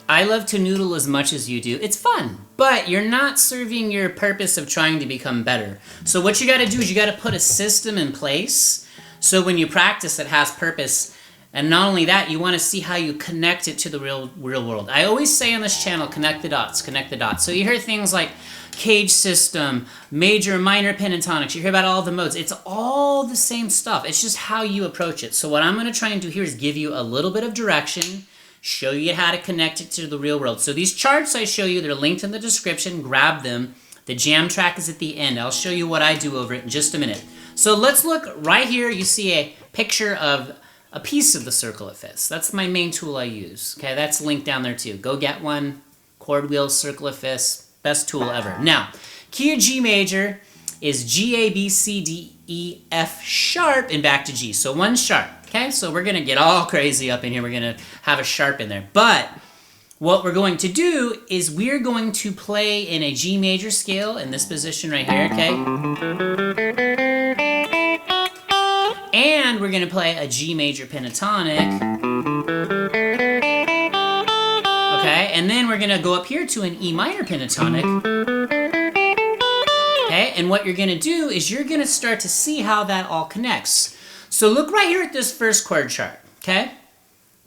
I love to noodle as much as you do. It's fun, but you're not serving your purpose of trying to become better. So what you got to do is you got to put a system in place so when you practice it has purpose. And not only that, you want to see how you connect it to the real world. I always say on this channel, connect the dots, connect the dots. So you hear things like cage system, major, minor pentatonics. You hear about all the modes. It's all the same stuff. It's just how you approach it. So what I'm going to try and do here is give you a little bit of direction, show you how to connect it to the real world. So these charts I show you, they're linked in the description. Grab them. The jam track is at the end. I'll show you what I do over it in just a minute. So let's look right here. You see a picture of a piece of the circle it fits. That's my main tool I use. Okay, that's linked down there too. Go get one. Chord wheels, circle of fifths. Best tool ever. Now, key of G major is G, A, B, C, D, E, F sharp, and back to G. So one sharp. Okay, so we're going to get all crazy up in here. We're going to have a sharp in there. But what we're going to do is we're going to play in a G major scale in this position right here, okay? And we're going to play a G major pentatonic. Okay, and then we're going to go up here to an E minor pentatonic. Okay, and what you're going to do is you're going to start to see how that all connects. So look right here at this first chord chart, okay?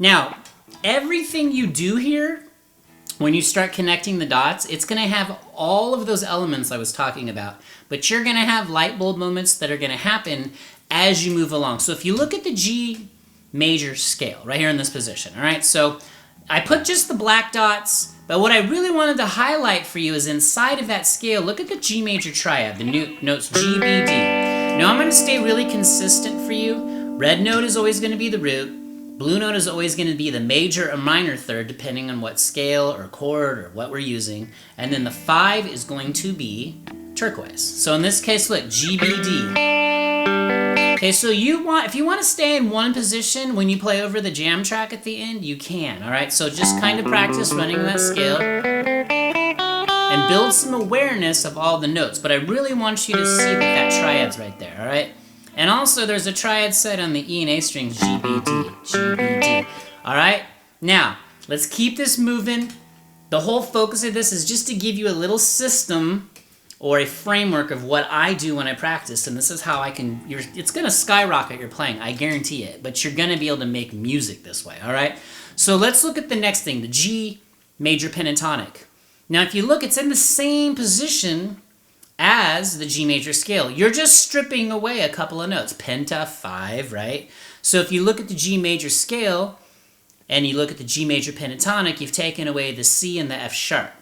Now, everything you do here, when you start connecting the dots, it's going to have all of those elements I was talking about. But you're going to have light bulb moments that are going to happen as you move along. So if you look at the G major scale, right here in this position, all right? So I put just the black dots, but what I really wanted to highlight for you is inside of that scale, look at the G major triad, the notes G, B, D. Now I'm going to stay really consistent for you. Red note is always going to be the root. Blue note is always going to be the major or minor third, depending on what scale or chord or what we're using. And then the 5 is going to be turquoise. So in this case, look, G, B, D. Okay, so if you want to stay in one position when you play over the jam track at the end, you can, all right? So just kind of practice running that scale and build some awareness of all the notes. But I really want you to see that triad's right there, all right? And also, there's a triad set on the E and A strings, G, B, D, G, B, D. All right? Now, let's keep this moving. The whole focus of this is just to give you a little system or a framework of what I do when I practice. And this is how I can, it's going to skyrocket your playing, I guarantee it. But you're going to be able to make music this way, all right? So let's look at the next thing, the G major pentatonic. Now, if you look, it's in the same position as the G major scale. You're just stripping away a couple of notes. Penta, 5, right? So if you look at the G major scale and you look at the G major pentatonic, you've taken away the C and the F sharp.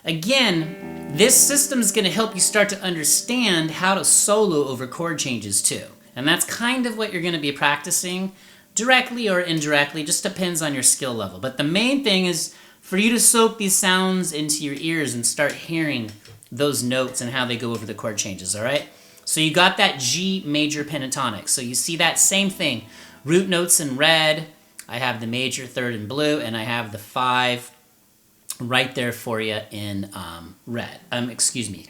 Again, this system is going to help you start to understand how to solo over chord changes too. And that's kind of what you're going to be practicing directly or indirectly. Just depends on your skill level. But the main thing is for you to soak these sounds into your ears and start hearing those notes and how they go over the chord changes, all right? So you got that G major pentatonic. So you see that same thing. Root notes in red. I have the major third in blue, and I have the 5 right there for you in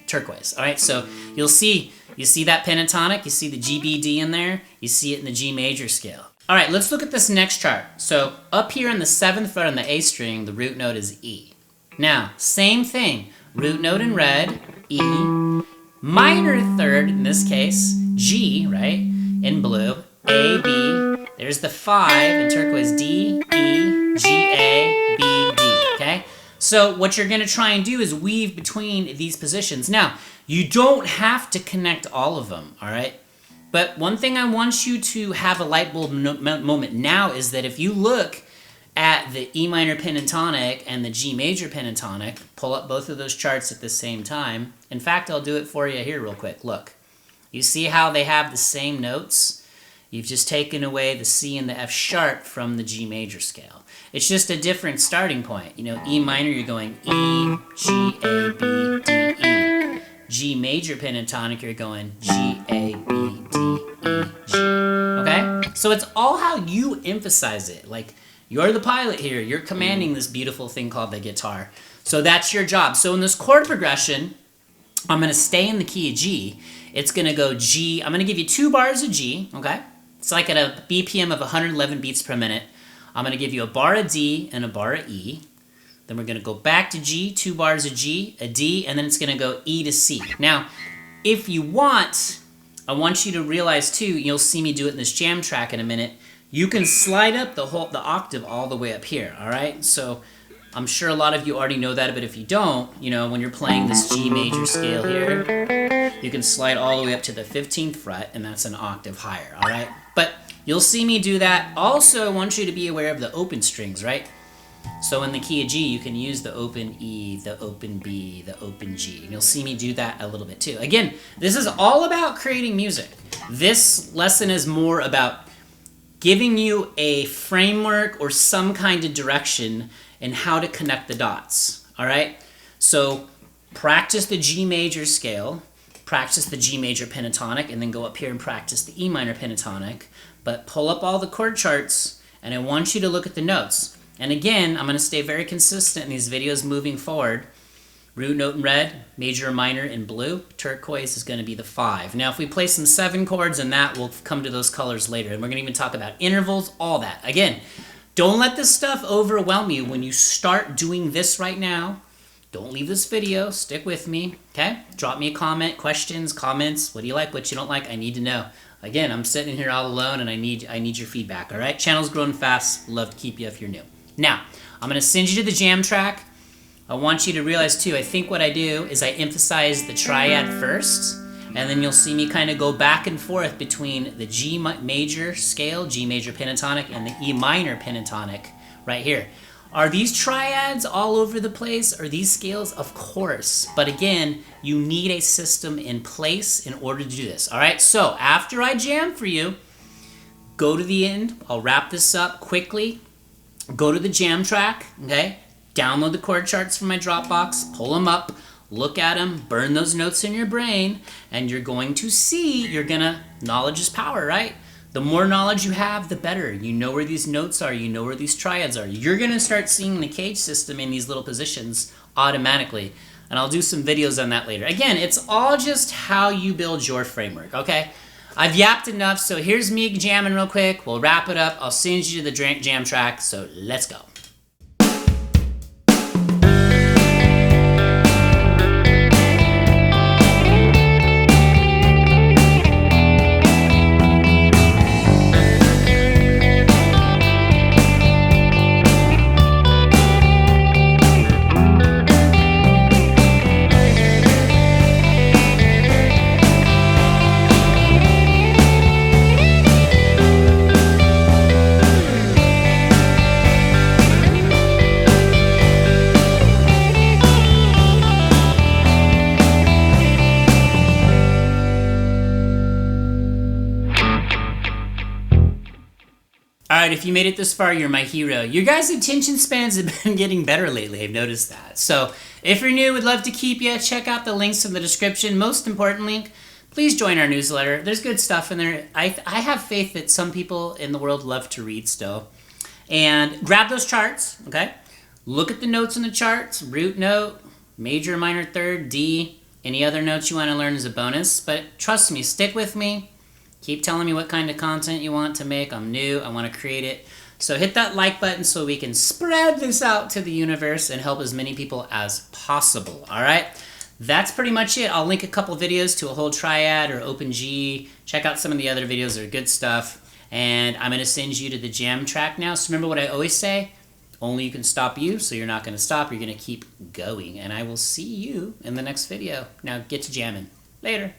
turquoise. All right, so you see that pentatonic, you see the G, B, D in there, you see it in the G major scale. All right, let's look at this next chart. So up here in the 7th fret on the A string, the root note is E. Now, same thing. Root note in red, E, minor third, in this case, G, right, in blue, A, B, there's the 5 in turquoise, D, E, G, A, B, D, okay? So what you're going to try and do is weave between these positions. Now, you don't have to connect all of them, all right? But one thing I want you to have a light bulb moment now is that if you look at the E minor pentatonic and the G major pentatonic, pull up both of those charts at the same time. In fact, I'll do it for you here real quick. Look, you see how they have the same notes? You've just taken away the C and the F sharp from the G major scale. It's just a different starting point. You know, E minor, you're going E, G, A, B, D, E. G major pentatonic, you're going G, A, B, D, E, G. Okay? So it's all how you emphasize it. Like, you're the pilot here. You're commanding this beautiful thing called the guitar. So that's your job. So in this chord progression, I'm going to stay in the key of G. It's going to go G. I'm going to give you 2 bars of G, okay? It's like at a BPM of 111 beats per minute. I'm going to give you a bar of D and a bar of E. then we're gonna go back to G, 2 bars of G, a D, and then it's gonna go E to C. Now, if you want, I want you to realize too, you'll see me do it in this jam track in a minute, you can slide up the octave all the way up here, all right? So I'm sure a lot of you already know that, but if you don't, you know, when you're playing this G major scale here, you can slide all the way up to the 15th fret, and that's an octave higher, all right? But you'll see me do that. Also, I want you to be aware of the open strings, right? So in the key of G, you can use the open E, the open B, the open G. And you'll see me do that a little bit too. Again, this is all about creating music. This lesson is more about giving you a framework or some kind of direction in how to connect the dots, all right? So practice the G major scale, practice the G major pentatonic, and then go up here and practice the E minor pentatonic. But pull up all the chord charts, and I want you to look at the notes. And again, I'm going to stay very consistent in these videos moving forward. Root note in red, major or minor in blue, turquoise is going to be the 5. Now, if we play some 7 chords in that, we'll come to those colors later. And we're going to even talk about intervals, all that. Again, don't let this stuff overwhelm you. When you start doing this right now, don't leave this video. Stick with me, okay? Drop me a comment, questions, comments. What do you like, what you don't like? I need to know. Again, I'm sitting here all alone, and I need your feedback, all right? Channel's growing fast. Love to keep you if you're new. Now, I'm going to send you to the jam track. I want you to realize, too, I think what I do is I emphasize the triad first, and then you'll see me kind of go back and forth between the G major scale, G major pentatonic, and the E minor pentatonic right here. Are these triads all over the place? Are these scales? Of course. But again, you need a system in place in order to do this. All right, so after I jam for you, go to the end. I'll wrap this up quickly. Go to the jam track, okay? Download the chord charts from my Dropbox, pull them up, look at them, burn those notes in your brain, and you're going to see, knowledge is power, right? The more knowledge you have, the better. You know where these notes are, you know where these triads are. You're gonna start seeing the cage system in these little positions automatically, and I'll do some videos on that later. Again, it's all just how you build your framework, okay? I've yapped enough, so here's me jamming real quick. We'll wrap it up. I'll send you to the jam track, so let's go. Alright, if you made it this far, you're my hero. Your guys' attention spans have been getting better lately, I've noticed that. So, if you're new, we'd love to keep you. Check out the links in the description. Most importantly, please join our newsletter. There's good stuff in there. I have faith that some people in the world love to read still. And grab those charts, okay? Look at the notes in the charts. Root note, major, minor, third, D. Any other notes you want to learn is a bonus. But trust me, stick with me. Keep telling me what kind of content you want to make. I'm new. I want to create it. So hit that like button so we can spread this out to the universe and help as many people as possible. All right? That's pretty much it. I'll link a couple videos to a whole triad or open G. Check out some of the other videos. They're good stuff. And I'm going to send you to the jam track now. So remember what I always say? Only you can stop you, so you're not going to stop. You're going to keep going. And I will see you in the next video. Now get to jamming. Later.